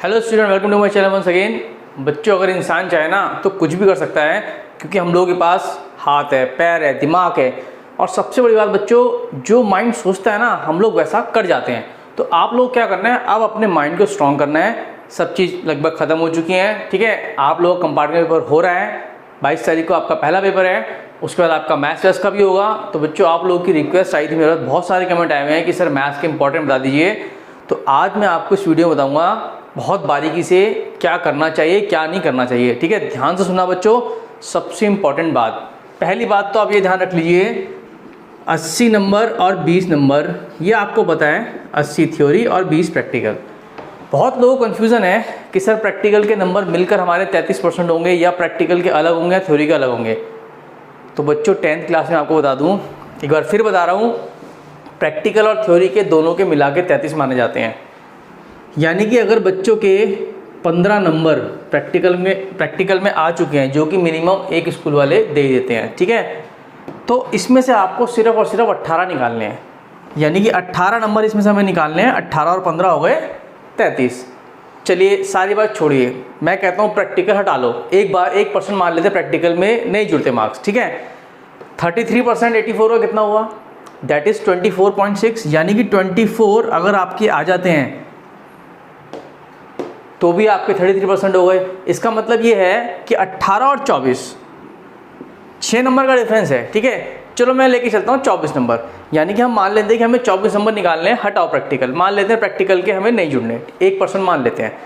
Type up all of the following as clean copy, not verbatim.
Hello student, welcome to my channel once again. बच्चों, अगर इंसान चाहे ना तो कुछ भी कर सकता है, क्योंकि हम लोगों के पास हाथ है, पैर है, दिमाग है। और सबसे बड़ी बात बच्चों, जो माइंड सोचता है ना हम लोग वैसा कर जाते हैं। तो आप लोग क्या करना है, अब अपने माइंड को स्ट्रॉन्ग करना है। सब चीज़ लगभग ख़त्म हो चुकी है, ठीक है। आप लोग कंपार्टमेंट पेपर हो रहा है, 22 तारीख को आपका पहला पेपर है, उसके बाद आपका मैथ्स टेस्ट का भी होगा। तो बच्चों, आप लोगों की रिक्वेस्ट आई थी मेरे पास, बहुत सारे कमेंट आए हुए हैं कि सर मैथ्स के इंपॉर्टेंट बता दीजिए। तो आज मैं आपको इस वीडियो में बताऊंगा बहुत बारीकी से क्या करना चाहिए, क्या नहीं करना चाहिए, ठीक है। ध्यान से सुनना बच्चों। सबसे इंपॉर्टेंट बात, पहली बात तो आप ये ध्यान रख लीजिए, 80 नंबर और 20 नंबर ये आपको पता है, 80 थ्योरी और 20 प्रैक्टिकल। बहुत लोगों को कन्फ्यूज़न है कि सर प्रैक्टिकल के नंबर मिलकर हमारे 33% होंगे या प्रैक्टिकल के अलग होंगे या थ्योरी के अलग होंगे। तो बच्चों 10th क्लास में आपको बता दूं, एक बार फिर बता रहा हूं, प्रैक्टिकल और थ्योरी के दोनों के मिला के 33 माने जाते हैं। यानी कि अगर बच्चों के 15 नंबर प्रैक्टिकल में आ चुके हैं, जो कि मिनिमम एक स्कूल वाले दे ही देते हैं, ठीक है, तो इसमें से आपको सिर्फ और सिर्फ 18 निकालने हैं। यानी कि 18 नंबर इसमें से हमें निकालने हैं। 18 और 15 हो गए 33। चलिए सारी बात छोड़िए, मैं कहता हूँ प्रैक्टिकल हटा लो। एक बार 1% मान लेते, प्रैक्टिकल में नहीं जुड़ते मार्क्स, ठीक है। 33% 84 का कितना हुआ, दैट इज़ 24.6। यानी कि 24 अगर आपके आ जाते हैं तो भी आपके 33% हो गए। इसका मतलब ये है कि 18 और 24 6 नंबर का डिफरेंस है, ठीक है। चलो मैं लेके चलता हूँ 24 नंबर। यानी कि हम मान लेते हैं कि हमें 24 नंबर निकालने हैं, हटाओ प्रैक्टिकल, मान लेते हैं प्रैक्टिकल के हमें नहीं जुड़ने, 1% मान लेते हैं।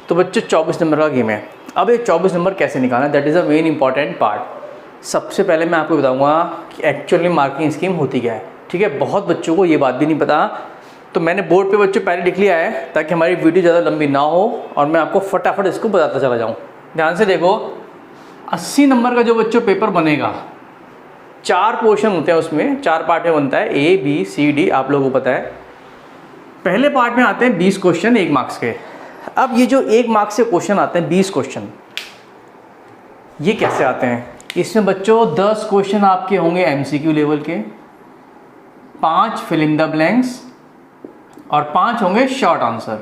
तो बच्चों 24 नंबर का गेम है। अब ये 24 नंबर कैसे निकालना है, that is a main important part. सबसे पहले मैं आपको बताऊँगा कि एक्चुअली मार्किंग स्कीम होती क्या है, ठीक है। बहुत बच्चों को ये बात भी नहीं पता, तो मैंने बोर्ड पे बच्चों पहले लिख लिया है ताकि हमारी वीडियो ज़्यादा लंबी ना हो और मैं आपको फटाफट इसको बताता चला जाऊँ। ध्यान से देखो, 80 नंबर का जो बच्चों पेपर बनेगा, 4 पोर्शन होते हैं, उसमें 4 पार्ट में बनता है, A B C D, आप लोगों को पता है। पहले पार्ट में आते हैं 20 क्वेश्चन 1 मार्क्स के। अब ये जो 1 मार्क्स से क्वेश्चन आते हैं 20 क्वेश्चन, ये कैसे आते हैं? इसमें बच्चों 10 क्वेश्चन आपके होंगे MCQ लेवल के, 5 फिल इन द ब्लैंक्स और 5 होंगे शॉर्ट आंसर,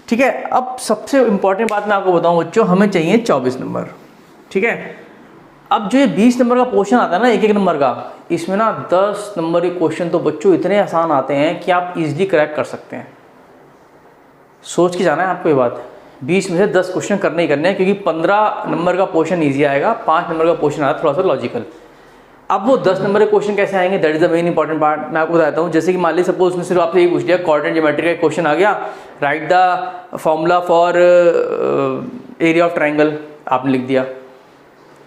ठीक है। अब सबसे इंपॉर्टेंट बात मैं आपको बताऊं बच्चों, हमें चाहिए 24 नंबर, ठीक है। अब जो ये 20 नंबर का क्वेश्चन आता है ना, एक नंबर का, इसमें ना 10 नंबर के क्वेश्चन तो बच्चों इतने आसान आते हैं कि आप इजीली क्रैक कर सकते हैं। सोच के जाना है आपको ये बात, 20 में से 10 क्वेश्चन करने ही करने हैं, क्योंकि 15 नंबर का क्वेश्चन ईजी आएगा, 5 नंबर का क्वेश्चन आएगा थोड़ा सा लॉजिकल। अब वो 10 नंबर के क्वेश्चन कैसे आएंगे, that is the main important part. मैं आपको बताता हूँ। जैसे कि मान लीजिए सपोज उसने सिर्फ आपसे ये पूछ लिया, कोऑर्डिनेट ज्योमेट्री का क्वेश्चन आ गया, right the formula for area of triangle, आपने लिख दिया,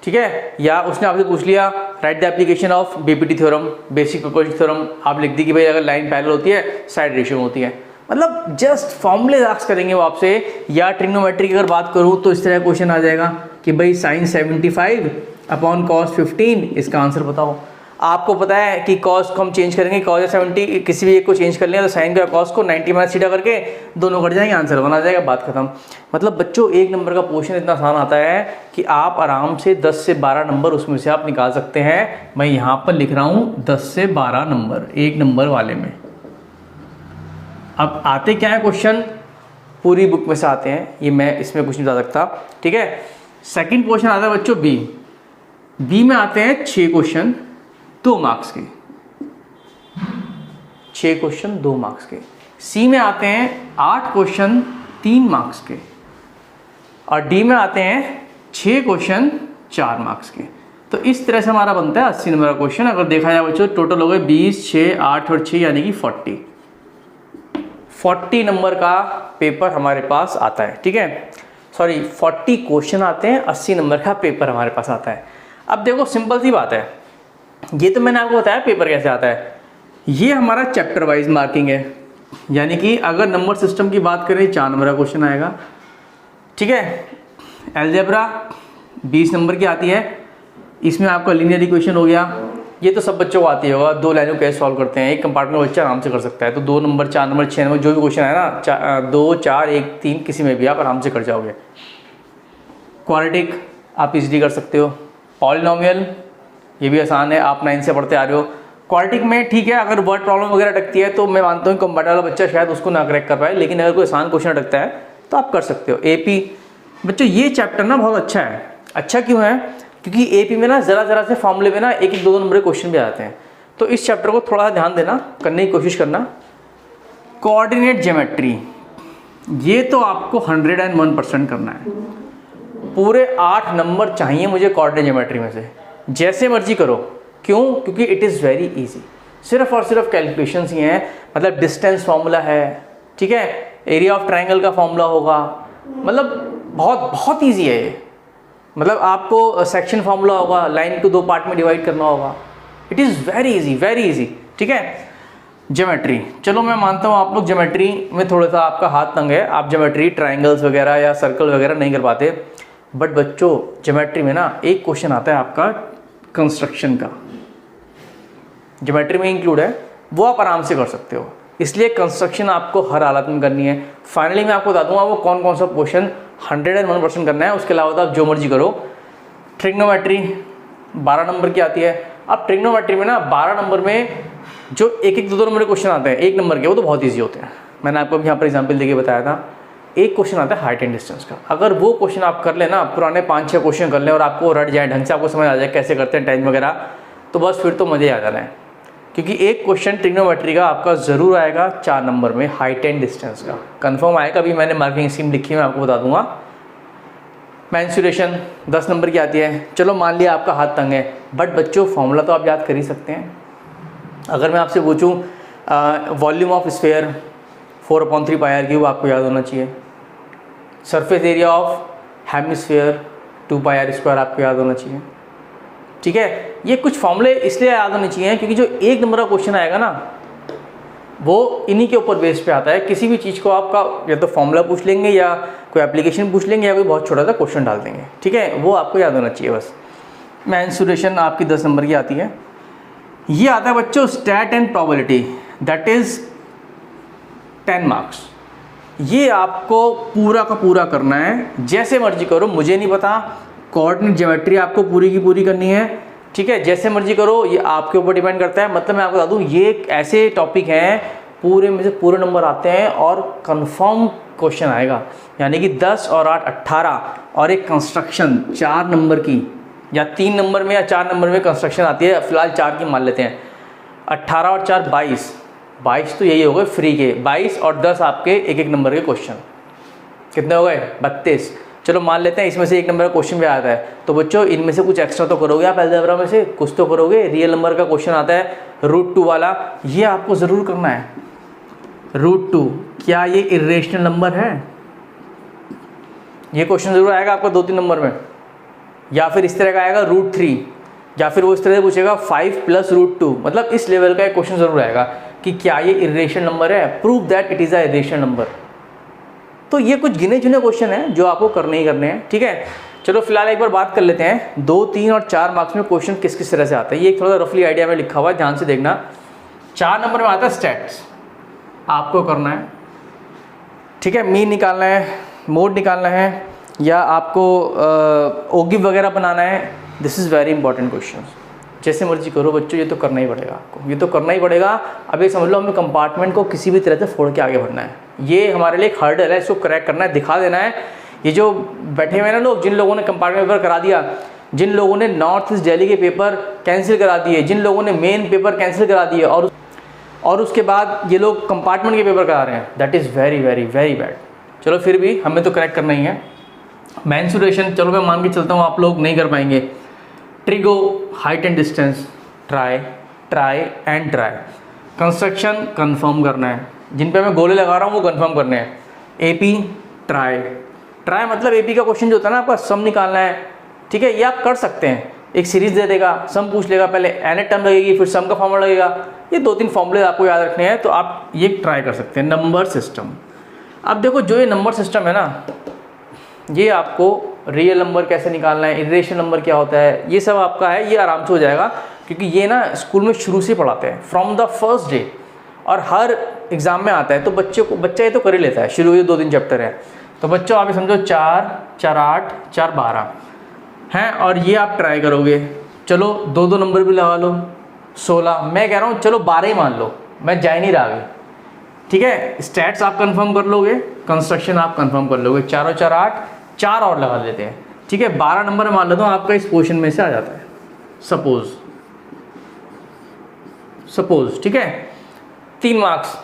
ठीक है। या उसने आपसे पूछ लिया, right the application of BPT theorem, basic proportion theorem, आप लिख दी कि भाई अगर लाइन पैरेलल होती है साइड रेशियो होती है। मतलब जस्ट फॉर्मूले आस्क करेंगे वो आपसे। या ट्रिग्नोमेट्री की अगर बात करूँ तो इस तरह क्वेश्चन आ जाएगा कि भाई sin 75 अपॉन cos 15, इसका आंसर बताओ। आपको पता है कि cos को हम चेंज करेंगे, cos 70 किसी भी एक को चेंज कर लिया तो sin का cos को 90 माइनस थीटा करके दोनों कट जाएंगे, आंसर बना जाएगा, बात खत्म। मतलब बच्चों 1 नंबर का क्वेश्चन इतना आसान आता है कि आप आराम से 10 से 12 नंबर उसमें से आप निकाल सकते हैं। मैं यहाँ पर लिख रहा हूँ 10 से 12 नंबर 1 नंबर वाले में। अब आते क्या है क्वेश्चन, पूरी बुक में से आते हैं, ये मैं इसमें कुछ नहीं बता सकता, ठीक है। सेकंड क्वेश्चन आता है बच्चों बी में आते हैं 6 क्वेश्चन 2 मार्क्स के, 6 क्वेश्चन 2 मार्क्स के। सी में आते हैं 8 क्वेश्चन 3 मार्क्स के, और डी में आते हैं 6 क्वेश्चन 4 मार्क्स के। तो इस तरह से हमारा बनता है 80 नंबर का क्वेश्चन। अगर देखा जाए बच्चों, टोटल हो गए 20, 6, 8 और 6 यानी कि 40 नंबर का पेपर हमारे पास आता है, ठीक है। सॉरी, 40 क्वेश्चन आते हैं, 80 नंबर का पेपर हमारे पास आता है। अब देखो सिंपल सी बात है, ये तो मैंने आपको बताया पेपर कैसे आता है। ये हमारा चैप्टर वाइज मार्किंग है, यानी कि अगर नंबर सिस्टम की बात करें 4 नंबर का क्वेश्चन आएगा, ठीक है। अलजेब्रा 20 नंबर की आती है, इसमें आपका लीनियर इक्वेशन हो गया, ये तो सब बच्चों को आती होगा, 2 लाइनों कैसे सॉल्व करते हैं, एक कंपार्टमेंट बच्चा आराम से कर सकता है। तो 2 नंबर 4 नंबर 6 नंबर जो भी क्वेश्चन है ना, 2 4 1 3 किसी में भी आप आराम से कर जाओगे। क्वाड्रेटिक आप इजीली कर सकते हो। पॉलिनोमियल ये भी आसान है, आप 9 से पढ़ते आ रहे हो। क्वाड्रेटिक में ठीक है, अगर वर्ड प्रॉब्लम वगैरह अटकती है तो मैं मानता हूँ कंपार्टमेंट वाला बच्चा शायद उसको ना क्रैक कर पाए, लेकिन अगर कोई आसान क्वेश्चन अटकता है तो आप कर सकते हो। AP बच्चों ये चैप्टर ना बहुत अच्छा है। अच्छा क्यों है? क्योंकि AP में ना ज़रा से फॉर्मूले में ना एक एक दो नंबर के क्वेश्चन भी आते हैं, तो इस चैप्टर को थोड़ा ध्यान देना, करने की कोशिश करना। कोऑर्डिनेट ज्योमेट्री, ये तो आपको 101% करना है। पूरे 8 नंबर चाहिए मुझे कोऑर्डिनेट ज्योमेट्री में से, जैसे मर्जी करो। क्यों? क्योंकि इट इज़ वेरी इजी, सिर्फ और सिर्फ कैलकुलेशंस ही हैं। मतलब डिस्टेंस फार्मूला है, ठीक है, एरिया ऑफ ट्रायंगल का फार्मूला होगा, मतलब बहुत ईजी है ये। मतलब आपको सेक्शन फार्मूला होगा, लाइन को 2 पार्ट में डिवाइड करना होगा। इट इज़ वेरी इजी, ठीक है। ज्योमेट्री, चलो मैं मानता हूँ आप लोग ज्योमेट्री में थोड़ा सा आपका हाथ तंग है, आप ज्योमेट्री ट्रायंगल्स वगैरह या सर्कल वगैरह नहीं कर पाते। बट बच्चों ज्योमेट्री में ना एक क्वेश्चन आता है आपका कंस्ट्रक्शन का, ज्योमेट्री में इंक्लूड है, वो आप आराम से कर सकते हो। इसलिए कंस्ट्रक्शन आपको हर हालत में करनी है। फाइनली मैं आपको बता दूंगा वो कौन सा क्वेश्चन 101% करना है, उसके अलावा तो आप जो मर्जी करो। ट्रिग्नोमेट्री 12 नंबर की आती है। अब ट्रिग्नोमेट्री में ना 12 नंबर में जो एक एक दो नंबर के क्वेश्चन आते हैं 1 नंबर के, वो तो बहुत ईजी होते हैं। मैंने आपको यहाँ पर एग्जाम्पल देके बताया था। एक क्वेश्चन आता है हाइट एंड डिस्टेंस का, अगर वो क्वेश्चन आप कर लेना, पुराने 5-6 क्वेश्चन कर लें और आपको रट जाए, ढंग से आपको समझ आ जाए कैसे करते हैं टाइम वगैरह, तो बस फिर तो मज़े आ जाना है। क्योंकि एक क्वेश्चन ट्रिग्नोमेट्री का आपका ज़रूर आएगा 4 नंबर में, हाइट एंड डिस्टेंस का कंफर्म आएगा। अभी मैंने मार्किंग स्कीम लिखी है, मैं आपको बता दूंगा। मेंसुरेशन 10 नंबर की आती है। चलो मान लिया आपका हाथ तंग है, बट बच्चों फॉर्मूला तो आप याद कर ही सकते हैं। अगर मैं आपसे पूछूं वॉल्यूम ऑफ स्फीयर 4/3 πr³ आपको याद होना चाहिए। Surface area of hemisphere 2 πr² आपको याद होना चाहिए, ठीक है। ये कुछ फॉर्मूले इसलिए याद होने चाहिए क्योंकि जो 1 नंबर का क्वेश्चन आएगा ना, वो इन्हीं के ऊपर बेस पे आता है। किसी भी चीज़ को आपका या तो फॉर्मूला पूछ लेंगे या कोई एप्लीकेशन पूछ लेंगे या कोई बहुत छोटा सा क्वेश्चन डाल देंगे, ठीक है, वो आपको याद होना चाहिए बस। मेंसुरेशन आपकी 10 नंबर की आती है। ये आता है बच्चों stat and probability, that is 10 marks. ये आपको पूरा का पूरा करना है, जैसे मर्जी करो, मुझे नहीं पता। कोऑर्डिनेट ज्योमेट्री आपको पूरी की पूरी करनी है, ठीक है, जैसे मर्जी करो, ये आपके ऊपर डिपेंड करता है। मतलब मैं आपको बता दूं, ये एक ऐसे टॉपिक हैं पूरे में से पूरे नंबर आते हैं और कंफर्म क्वेश्चन आएगा। यानी कि 10 और 8 18 और एक कंस्ट्रक्शन 4 नंबर की, या 3 नंबर में या 4 नंबर में कंस्ट्रक्शन आती है। फिलहाल 4 की मान लेते हैं। 18 और 4 22 तो यही हो गए फ्री के। 22 और 10 आपके एक एक नंबर के क्वेश्चन, कितने हो गए? 32। चलो मान लेते हैं इसमें से 1 नंबर का क्वेश्चन भी आता है, तो बच्चों इनमें से कुछ एक्स्ट्रा तो करोगे आप अलजेब्रा में से, कुछ तो करोगे। रियल नंबर का क्वेश्चन आता है √2 वाला, ये आपको ज़रूर करना है। √2 क्या ये इरेशनल नंबर है? ये क्वेश्चन ज़रूर आएगा आपका 2-3 नंबर में। या फिर इस तरह का आएगा √3, या फिर वो इस तरह से पूछेगा 5 + √2। मतलब इस लेवल का एक क्वेश्चन ज़रूर आएगा कि क्या ये इरेशनल नंबर है, prove that it is a irrational number. तो ये कुछ गिने चुने क्वेश्चन हैं जो आपको करने ही करने हैं, ठीक है। चलो फिलहाल एक बार बात कर लेते हैं 2, 3 और 4 मार्क्स में क्वेश्चन किस किस तरह से आता है। ये एक थोड़ा रफली आइडिया में लिखा हुआ है, ध्यान से देखना। 4 नंबर में आता है स्टैट्स, आपको करना है, ठीक है। मीन निकालना है, मोड निकालना है, या आपको ओगिव वगैरह बनाना है। This is very important question. जैसे मर्जी करो बच्चों, ये तो करना ही पड़ेगा आपको, ये तो करना ही पड़ेगा। अब ये समझ लो हमें कंपार्टमेंट को किसी भी तरह से फोड़ के आगे बढ़ना है। ये हमारे लिए एक हर्डल है, इसको क्रैक करना है, दिखा देना है। ये जो बैठे हुए हैं ना लोग, जिन लोगों ने कंपार्टमेंट पेपर करा दिया, जिन लोगों ने नॉर्थ ईस्ट दिल्ली के पेपर कैंसिल करा दिए, जिन लोगों ने मेन पेपर कैंसिल करा दिए और उसके बाद ये लोग कंपार्टमेंट के पेपर करा रहे हैं, that is very very very bad. चलो फिर भी हमें तो क्रैक करना ही है। मेंसुरेशन चलो मैं मान के चलता हूँ आप लोग नहीं कर पाएंगे। Trigo height and distance, try and try. Construction confirm करना है, जिन पे मैं गोले लगा रहा हूँ वो कंफर्म करने हैं। एपी ट्राई मतलब एपी का क्वेश्चन जो होता है ना, आपका सम निकालना है, ठीक है। ये आप कर सकते हैं, एक सीरीज दे देगा, सम पूछ लेगा, पहले एनएट टर्म लगेगी, फिर सम का फॉर्मूला लगेगा। ये 2-3 फॉर्मूले आपको याद रखने हैं, तो आप ये ट्राई कर सकते हैं। नंबर सिस्टम, अब देखो जो ये नंबर सिस्टम है ना, ये आपको रियल नंबर कैसे निकालना है, इरेशनल नंबर क्या होता है, ये सब आपका है, ये आराम से हो जाएगा। क्योंकि ये ना स्कूल में शुरू से पढ़ाते हैं, फ्रॉम द फर्स्ट डे, और हर एग्ज़ाम में आता है। तो बच्चा ये तो कर ही लेता है, शुरू के 2-3 चैप्टर है। तो बच्चों आप समझो 4, 4, 8, 4, 12 हैं, और ये आप ट्राई करोगे। चलो 2-2 नंबर भी लगा लो, 16। मैं कह रहा हूँ चलो 12 ही मान लो, मैं जा ही नहीं रहा अभी। ठीक है, स्टैट्स आप कंफर्म कर लोगे, कंस्ट्रक्शन आप कंफर्म कर लोगे, 4 और 4 8, 4 और लगा लेते हैं। ठीक है, 12 नंबर मान लेता हूँ आपका इस पोर्शन में से आ जाता है, सपोज। ठीक है, 3 मार्क्स।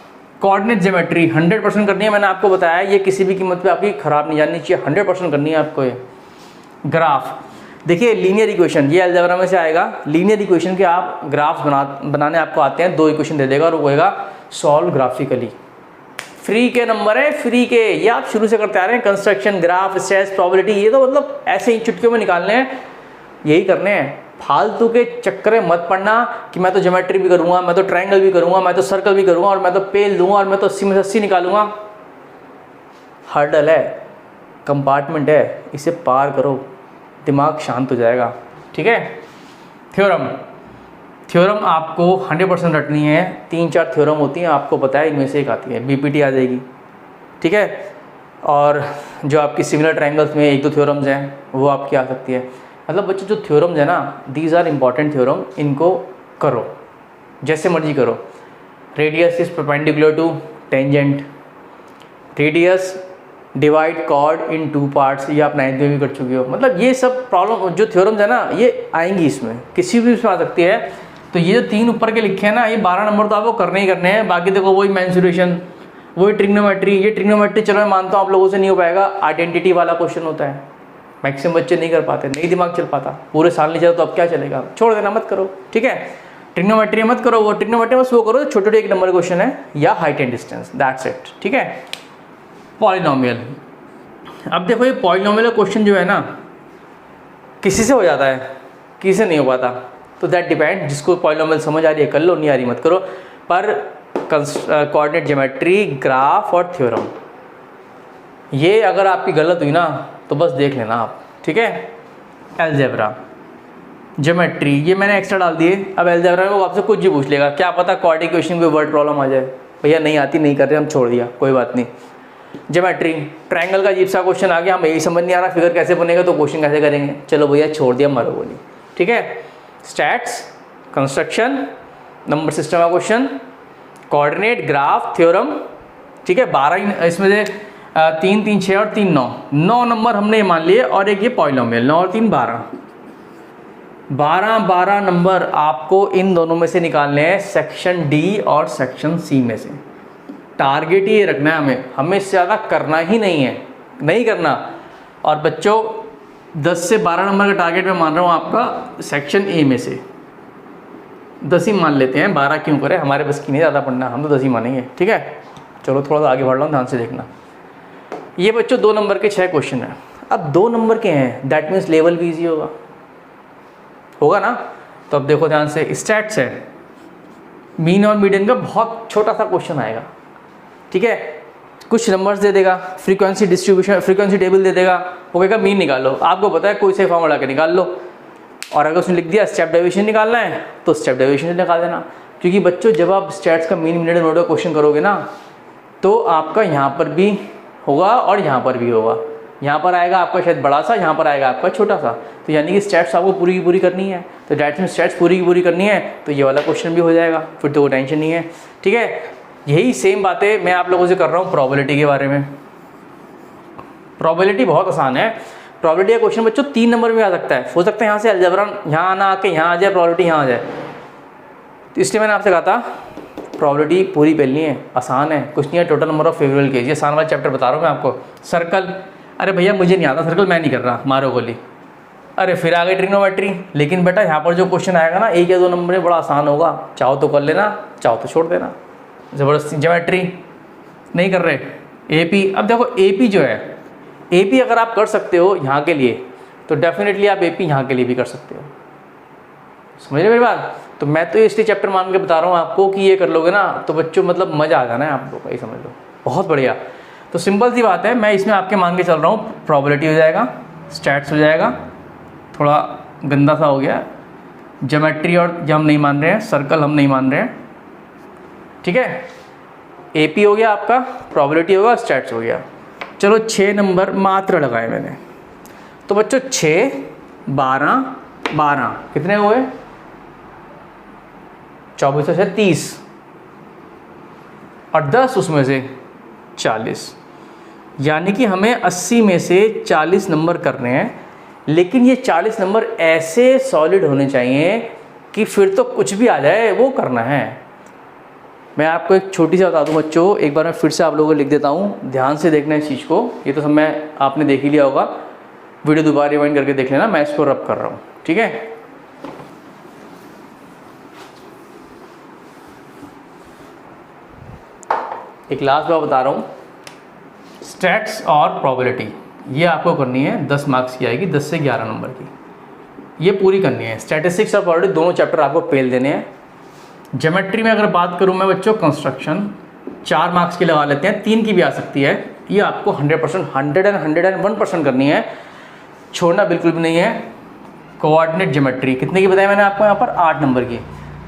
कोऑर्डिनेट ज्योमेट्री 100% करनी है, मैंने आपको बताया ये किसी भी कीमत पे आपकी खराब नहीं जानी चाहिए, 100% करनी है आपको ये। ग्राफ देखिए, लीनियर इक्वेशन ये अलजेब्रा में से आएगा। लीनियर इक्वेशन के आप ग्राफ्स बनाने आपको आते हैं, 2 इक्वेशन दे देगा और वो कहेगा सॉल्व ग्राफिकली। फ्री के नंबर है, फ्री के, ये आप शुरू से करते आ रहे हैं। कंस्ट्रक्शन, ग्राफ, स्ट्रेस, प्रोबेबिलिटी, ये तो मतलब ऐसे ही चुटकियों में निकालने हैं, यही करने हैं। फालतू के चक्कर में मत पड़ना कि मैं तो ज्योमेट्री भी करूंगा, मैं तो ट्रायंगल भी करूंगा, मैं तो सर्कल भी करूंगा, और मैं तो पेल दूंगा, और मैं तो 80 में से 80 निकालूंगा। हर्डल है, कंपार्टमेंट है, इसे पार करो, दिमाग शांत हो जाएगा। ठीक है, थ्योरम आपको 100% रटनी है। 3-4 थ्योरम होती हैं, आपको पता है, इनमें से एक आती है, बीपीटी आ जाएगी। ठीक है, और जो आपकी सिमिलर ट्रायंगल्स में 1-2 थ्योरम्स हैं वो आपकी आ सकती है। मतलब बच्चों जो थ्योरम्स है ना, दीज आर इम्पॉर्टेंट थ्योरम, इनको करो जैसे मर्जी करो। Radius is perpendicular to tangent, radius divide chord in 2 parts, ये आप 9th में भी कर चुके हो। मतलब ये सब प्रॉब्लम जो थ्योरम्स है ना, ये आएंगी इसमें, किसी भी इसमें आ सकती है। तो ये जो 3 ऊपर के लिखे हैं ना, ये 12 नंबर तो आपको करने ही करने हैं। बाकी देखो वही मेंसुरेशन, वही ट्रिग्नोमेट्री, ये ट्रिग्नोमेट्री चलो मैं मानता हूँ आप लोगों से नहीं हो पाएगा, आइडेंटिटी वाला क्वेश्चन होता है, मैक्सिमम बच्चे नहीं कर पाते, नहीं दिमाग चल पाता, पूरे साल नहीं चला तो अब क्या चलेगा, छोड़ देना, मत करो। ठीक है, ट्रिग्नोमेट्री मत करो, वो ट्रिग्नोमेट्री बस वो करो छोटे छोटे 1 नंबर क्वेश्चन है, या height and distance, that's it. ठीक है, पॉलिनोमियल। अब देखो ये पॉलिनोमियल क्वेश्चन जो है ना, किसी से हो जाता है, किसी से नहीं हो पाता, तो दैट डिपेंड। जिसको पॉलिनोमियल समझ आ रही है कर लो, नहीं आ रही मत करो। पर कोऑर्डिनेट ज्योमेट्री, ग्राफ और थ्योरम, ये अगर आपकी गलत हुई ना तो बस देख लेना आप। ठीक है, अलजेब्रा, ज्योमेट्री ये मैंने एक्स्ट्रा डाल दिए। अब अलजेब्रा में वो आपसे कुछ भी पूछ लेगा, क्या पता क्वाड्रेटिक इक्वेशन कोई वर्ड प्रॉब्लम आ जाए, भैया नहीं आती, नहीं कर रहे, हम छोड़ दिया, कोई बात नहीं। ज्योमेट्री, ट्रायंगल का अजीब सा क्वेश्चन आ गया, हमें यही समझ नहीं आ रहा फिगर कैसे बनेगा, तो क्वेश्चन कैसे करेंगे, चलो भैया छोड़ दिया, मारो गोली। ठीक है, स्टैट्स, कंस्ट्रक्शन, नंबर सिस्टम का क्वेश्चन, कोऑर्डिनेट, ग्राफ, थ्योरम। ठीक है, 12 इसमें से 3 3 6 और 3 9 नंबर हमने मान लिए, और एक ये पॉलिनोमियल, 9 और 3 12 नंबर आपको इन दोनों में से निकालने हैं, सेक्शन डी और सेक्शन सी में से। टारगेट ये रखना है हमें इससे ज़्यादा करना ही नहीं है, नहीं करना। और बच्चों 10 से 12 नंबर का टारगेट मैं मान रहा हूँ आपका सेक्शन ए में से, 10 ही मान लेते हैं, 12 क्यों करें, हमारे बस की नहीं ज़्यादा पढ़ना, हम तो 10 ही मानेंगे। ठीक है, चलो थोड़ा सा आगे बढ़ रहा हूँ, ध्यान से देखना। ये बच्चों 2 नंबर के 6 क्वेश्चन हैं। अब 2 नंबर के हैं, दैट मीन्स लेवल भी ईजी होगा ना। तो अब देखो ध्यान से, स्टैट्स है, मीन और मीडियन का बहुत छोटा सा क्वेश्चन आएगा। ठीक है, कुछ नंबर्स दे देगा, फ्रीक्वेंसी डिस्ट्रीब्यूशन, फ्रीक्वेंसी टेबल दे देगा, वो कहेगा मीन निकालो, आपको पता है कोई से फॉर्मूला के निकाल लो। और अगर उसने लिख दिया स्टेप डेविएशन निकालना है तो स्टेप डेविएशन से निकाल देना। क्योंकि बच्चों जब आप स्टैट्स का मीन, मीडियन, मोड का क्वेश्चन करोगे ना, तो आपका यहाँ पर भी होगा और यहाँ पर भी होगा। यहाँ पर आएगा आपका शायद बड़ा सा, यहाँ पर आएगा आपका छोटा सा। तो यानी कि स्टैट्स आपको पूरी की पूरी करनी है, तो डेट में स्टैट्स पूरी की पूरी करनी है, तो ये वाला क्वेश्चन भी हो जाएगा, फिर तो कोई टेंशन नहीं है। ठीक है, यही सेम बातें मैं आप लोगों से कर रहा हूँ प्रोबेबिलिटी के बारे में। प्रोबेबिलिटी बहुत आसान है। प्रोबेबिलिटी का क्वेश्चन बच्चों 3 नंबर में आ सकता है, हो सकता है यहाँ से अलजेब्रा यहाँ आना आके यहाँ आ जाए, प्रोबेबिलिटी यहाँ आ जाए। तो इसलिए मैंने आपसे कहा था प्रोबेबिलिटी पूरी पहली है, आसान है, कुछ नहीं है। Total number of favourable case, ये आसान वाला चैप्टर बता रहा हूँ मैं आपको। सर्कल, अरे भैया मुझे नहीं आता सर्कल, मैं नहीं कर रहा, मारो गोली। अरे फिर आ गई ट्रिग्नोमेट्री, लेकिन बेटा यहाँ पर जो क्वेश्चन आएगा ना 1 या 2 नंबर में बड़ा आसान होगा, चाहो तो कर लेना, चाहो तो छोड़ देना। ज़बरदस्ती ज्योमेट्री नहीं कर रहे। एपी, अब देखो एपी जो है, एपी अगर आप कर सकते हो यहाँ के लिए, तो डेफिनेटली आप एपी यहाँ के लिए भी कर सकते हो। समझ रहे मेरी बात? तो मैं तो इसलिए चैप्टर मान के बता रहा हूँ आपको कि ये कर लोगे ना तो बच्चों मतलब मज़ा आ जाना है आप लोग का, ये समझ लो, बहुत बढ़िया। तो सिंपल सी बात है, मैं इसमें आपके मान के चल रहा हूँ, प्रोबेबिलिटी हो जाएगा, स्टैट्स हो जाएगा, थोड़ा गंदा सा हो गया, ज्योमेट्री और जो हम नहीं मान रहे हैं, सर्कल हम नहीं मान रहे हैं। ठीक है, एपी हो गया आपका, प्रोबेबिलिटी होगा, स्टैट्स हो गया। चलो 6 नंबर मात्र लगाए मैंने। तो बच्चों 6 12 12 कितने हुए? 24 से 30। और 10 उसमें से 40, यानी कि हमें 80 में से 40 नंबर करने हैं। लेकिन ये 40 नंबर ऐसे सॉलिड होने चाहिए कि फिर तो कुछ भी आ जाए वो करना है। मैं आपको एक छोटी सी बता दूं बच्चों, एक बार मैं फिर से आप लोगों को लिख देता हूँ, ध्यान से देखना इस चीज़ को। ये तो सब मैं आपने देख ही लिया होगा, वीडियो दोबारा रिवाइंड करके देख लेना, मैं इसको रब कर रहा हूँ, ठीक है। एक लास्ट बार बता रहा हूँ, स्टैट्स और प्रोबेबिलिटी ये आपको करनी है, 10 मार्क्स की आएगी, 10 से 11 नंबर की, ये पूरी करनी है। स्टैटिस्टिक्स और प्रोबेबिलिटी दोनों चैप्टर आपको पेल देने हैं। ज्योमेट्री में अगर बात करूँ मैं बच्चों, कंस्ट्रक्शन 4 मार्क्स की लगा लेते हैं, 3 की भी आ सकती है। ये आपको 100%, 101% करनी है, छोड़ना बिल्कुल भी नहीं है। कोऑर्डिनेट ज्योमेट्री कितने की बताई मैंने आपको यहाँ पर, 8 नंबर की।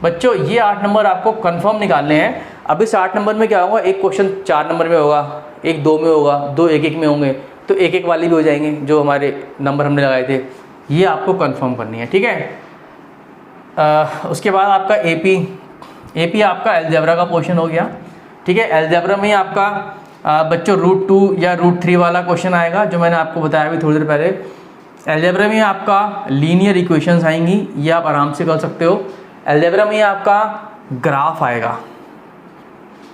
बच्चों ये 8 नंबर आपको कंफर्म निकालने हैं। अब इस 8 नंबर में क्या होगा, एक क्वेश्चन 4 नंबर में होगा, एक 2 में होगा, 2 1-1 में होंगे, तो 1-1 वाली भी हो जाएंगे जो हमारे नंबर हमने लगाए थे। ये आपको कंफर्म करनी है, ठीक है। उसके बाद आपका एपी आपका अलजेब्रा का पोर्शन हो गया, ठीक है। अलजेब्रा में आपका बच्चों √2 या √3 वाला क्वेश्चन आएगा, जो मैंने आपको बताया अभी थोड़ी देर पहले। अलजेब्रा में आपका लीनियर इक्वेशंस आएंगी, ये आप आराम से कर सकते हो। अलजेब्रा में आपका ग्राफ आएगा,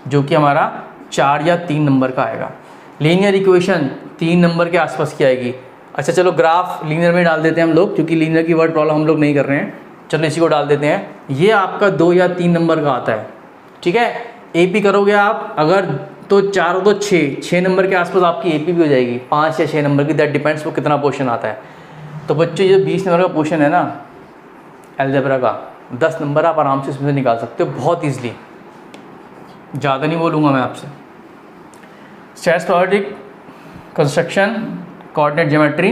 जो कि हमारा 4 या 3 नंबर का आएगा। लीनियर इक्वेशन 3 नंबर के आसपास की आएगी। अच्छा चलो ग्राफ लीनियर में डाल देते हैं हम लोग, क्योंकि लीनियर की वर्ड प्रॉब्लम हम लोग नहीं कर रहे हैं, चलो इसी को डाल देते हैं। ये आपका 2 या 3 नंबर का आता है, ठीक है। एपी करोगे आप अगर तो 4 तो 6 नंबर के आसपास आपकी एपी भी हो जाएगी, 5 या 6 नंबर की, दैट डिपेंड्स वो कितना पोर्शन आता है। तो बच्चों ये 20 नंबर का पोर्शन है ना अलजेब्रा का, 10 नंबर आप आराम से इसमें से निकाल सकते हो बहुत ईजिली। ज़्यादा नहीं बोलूँगा मैं आपसे। Stats, probability, construction, coordinate geometry,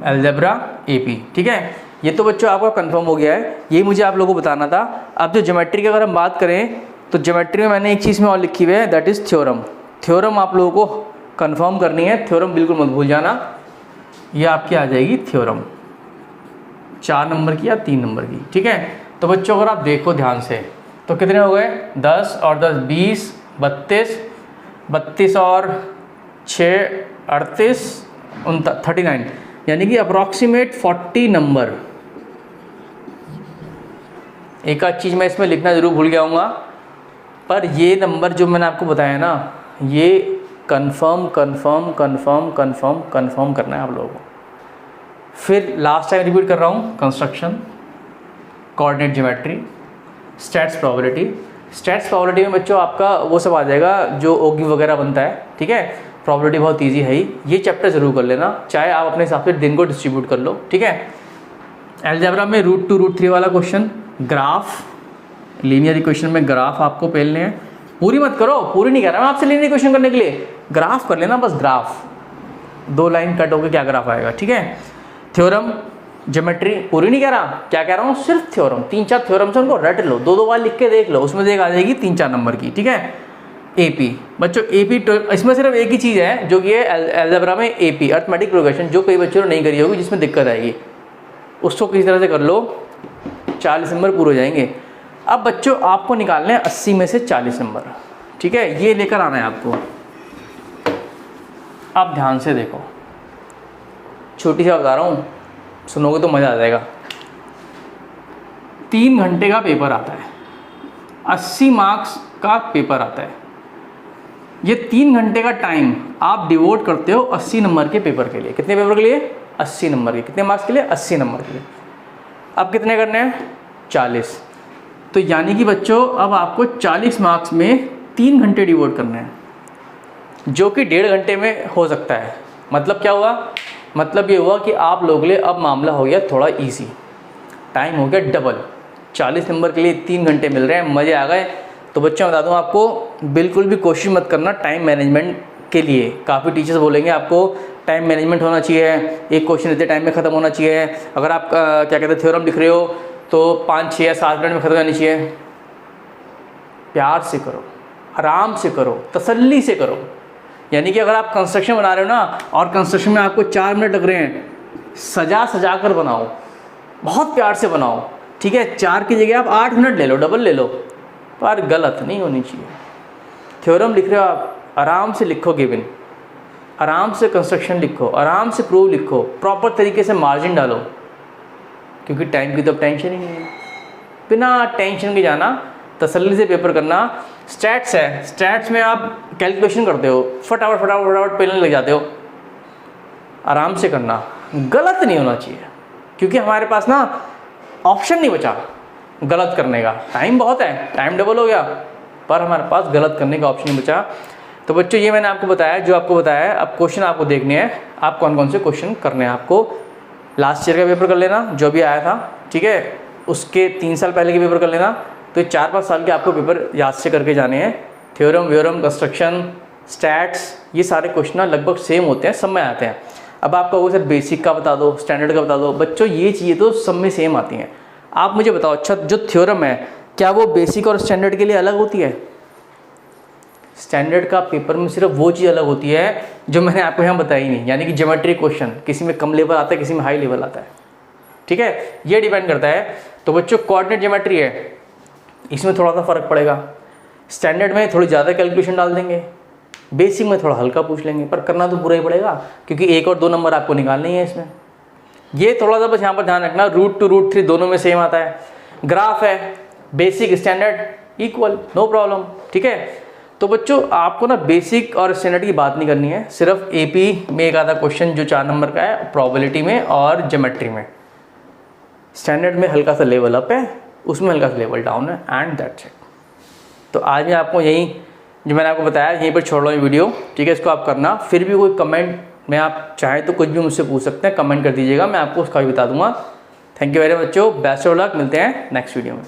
algebra, AP, ठीक है। ये तो बच्चों आपका कंफर्म हो गया है, ये मुझे आप लोगों को बताना था। अब जो ज्योमेट्री की अगर हम बात करें, तो ज्योमेट्री में मैंने एक चीज़ में और लिखी हुई है, दैट इज़ थ्योरम। थ्योरम आप लोगों को कंफर्म करनी है, थ्योरम बिल्कुल मत भूल जाना। ये आपकी आ जाएगी थ्योरम, 4 नंबर की या 3 नंबर की, ठीक है। तो बच्चों अगर आप देखो ध्यान से, तो कितने हो गए, 10 और 10 20, 32 और 6 38, 39, यानी कि अप्रॉक्सीमेट 40 नंबर। एक आध चीज़ मैं इसमें लिखना ज़रूर भूल गया हूँगा, पर ये नंबर जो मैंने आपको बताया ना, ये कंफर्म करना है आप लोगों को। फिर लास्ट टाइम रिपीट कर रहा हूँ, construction, coordinate geometry, stats, probability. Stats probability में बच्चों आपका वो सब आ जाएगा जो ओगी वगैरह बनता है, ठीक है। प्रोबेबिलिटी बहुत इजी है ही, ये चैप्टर ज़रूर कर लेना, चाहे आप अपने हिसाब से दिन को डिस्ट्रीब्यूट कर लो, ठीक है। अलजेब्रा में √2 √3 वाला क्वेश्चन, ग्राफ, लीनियर इक्वेशन में ग्राफ आपको पहलने हैं। पूरी मत करो, पूरी नहीं कह रहा मैं आपसे लीनियर इक्वेशन करने के लिए, ग्राफ कर लेना बस, ग्राफ 2 लाइन कट होकर क्या ग्राफ आएगा, ठीक है। थ्योरम, ज्योमेट्री पूरी नहीं कह रहा, क्या कह रहा हूँ, सिर्फ थ्योरम, 3-4 थ्योरम से उनको रट लो, 2-2 बार लिख के देख लो, उसमें से एक आ जाएगी 3-4 नंबर की, ठीक है। एपी बच्चों, एपी इसमें सिर्फ एक ही चीज़ है जो कि है अलजेब्रा में एपी, अरिथमेटिक प्रोग्रेशन, जो कई बच्चों ने नहीं करी होगी, जिसमें दिक्कत आएगी, उसको किसी तरह से कर लो, 40 नंबर पूरे हो जाएंगे। अब बच्चों आपको निकालने हैं 80 में से 40 नंबर, ठीक है, ये लेकर आना है आपको। आप ध्यान से देखो, छोटी सी बता रहा हूँ, सुनोगे तो मज़ा आ जाएगा। 3 घंटे का पेपर आता है, 80 मार्क्स का पेपर आता है। ये 3 घंटे का टाइम आप डिवोट करते हो 80 नंबर के पेपर के लिए। कितने पेपर के लिए, 80 नंबर के। कितने मार्क्स के लिए, 80 नंबर के लिए। अब कितने करने हैं, 40। तो यानी कि बच्चों अब आपको 40 मार्क्स में 3 घंटे डिवोट करने हैं, जो कि 1.5 घंटे में हो सकता है। मतलब क्या हुआ, मतलब ये हुआ कि आप लोगों के लिए अब मामला हो गया थोड़ा इजी, टाइम हो गया डबल। 40 नंबर के लिए 3 घंटे मिल रहे हैं, मज़े आ गए। तो बच्चों बता दूं आपको, बिल्कुल भी कोशिश मत करना टाइम मैनेजमेंट के लिए। काफ़ी टीचर्स बोलेंगे आपको टाइम मैनेजमेंट होना चाहिए, एक क्वेश्चन इतने टाइम में ख़त्म होना चाहिए, अगर आप क्या कहते हैं थ्योरम लिख रहे हो तो 5, 6 या 7 मिनट में ख़त्म होनी चाहिए। प्यार से करो, आराम से करो, तसल्ली से करो। यानी कि अगर आप कंस्ट्रक्शन बना रहे हो ना, और कंस्ट्रक्शन में आपको 4 मिनट लग रहे हैं, सजा कर बनाओ, बहुत प्यार से बनाओ, ठीक है। 4 की जगह आप 8 मिनट ले लो, डबल ले लो, पर गलत नहीं होनी चाहिए। थ्योरम लिख रहे हो आप, आराम से लिखो गिवन, आराम से कंस्ट्रक्शन लिखो, आराम से प्रूव लिखो, प्रॉपर तरीके से मार्जिन डालो, क्योंकि टाइम की तो अब टेंशन ही नहीं है। बिना टेंशन के जाना, तसल्ली से पेपर करना। स्टैट्स है, स्टैट्स में आप कैलकुलेशन करते हो, फटाफट फटाफट फटाफट पेलने लग जाते हो। आराम से करना, गलत नहीं होना चाहिए, क्योंकि हमारे पास ना ऑप्शन नहीं बचा गलत करने का। टाइम बहुत है, टाइम डबल हो गया, पर हमारे पास गलत करने का ऑप्शन नहीं बचा। तो बच्चों ये मैंने आपको बताया, जो आपको बताया है। अब क्वेश्चन आपको देखने हैं, आप कौन कौन से क्वेश्चन करने हैं आपको। लास्ट ईयर का पेपर कर लेना जो भी आया था, ठीक है, उसके 3 साल पहले के पेपर कर लेना। तो 4-5 साल के आपको पेपर याद से करके जाने हैं। थ्योरम व्योरम कंस्ट्रक्शन स्टैट्स ये सारे क्वेश्चन लगभग सेम होते हैं, सब में आते हैं। अब आप कहोगे सर बेसिक का बता दो, स्टैंडर्ड का बता दो। बच्चों ये चीज़ें तो सब में सेम आती हैं। आप मुझे बताओ, अच्छा जो थ्योरम है क्या वो बेसिक और स्टैंडर्ड के लिए अलग होती है? स्टैंडर्ड का पेपर में सिर्फ वो चीज़ अलग होती है जो मैंने आपको यहाँ बताई नहीं, यानी कि ज्योमेट्री क्वेश्चन किसी में कम लेवल आता है, किसी में हाई लेवल आता है, ठीक है, ये डिपेंड करता है। तो बच्चों कोऑर्डिनेट ज्योमेट्री है, इसमें थोड़ा सा फर्क पड़ेगा। स्टैंडर्ड में थोड़ी ज़्यादा कैलकुलेशन डाल देंगे, बेसिक में थोड़ा हल्का पूछ लेंगे, पर करना तो पूरा ही पड़ेगा, क्योंकि 1 और 2 नंबर आपको निकालने ही है इसमें। ये थोड़ा सा बस यहाँ पर ध्यान रखना, रूट टू रूट 3 दोनों में सेम आता है। ग्राफ है, basic standard equal, no problem, ठीक है। तो बच्चों आपको ना बेसिक और स्टैंडर्ड की बात नहीं करनी है, सिर्फ एपी में एक आधा क्वेश्चन जो 4 नंबर का है, प्रोबेबिलिटी में और ज्योमेट्री में। स्टैंडर्ड में हल्का सा लेवल अप है, उसमें हल्का सा लेवल डाउन है, एंड दैट्स इट। तो आज मैं आपको यही जो मैंने आपको बताया यहीं पर छोड़ रहा हूँ वीडियो, ठीक है। इसको आप करना, फिर भी कोई कमेंट में आप चाहें तो कुछ भी मुझसे पूछ सकते हैं, कमेंट कर दीजिएगा, मैं आपको उसका भी बता दूंगा। थैंक यू वेरी मच बच्चों, बेस्ट ऑफ लक, मिलते हैं नेक्स्ट वीडियो में।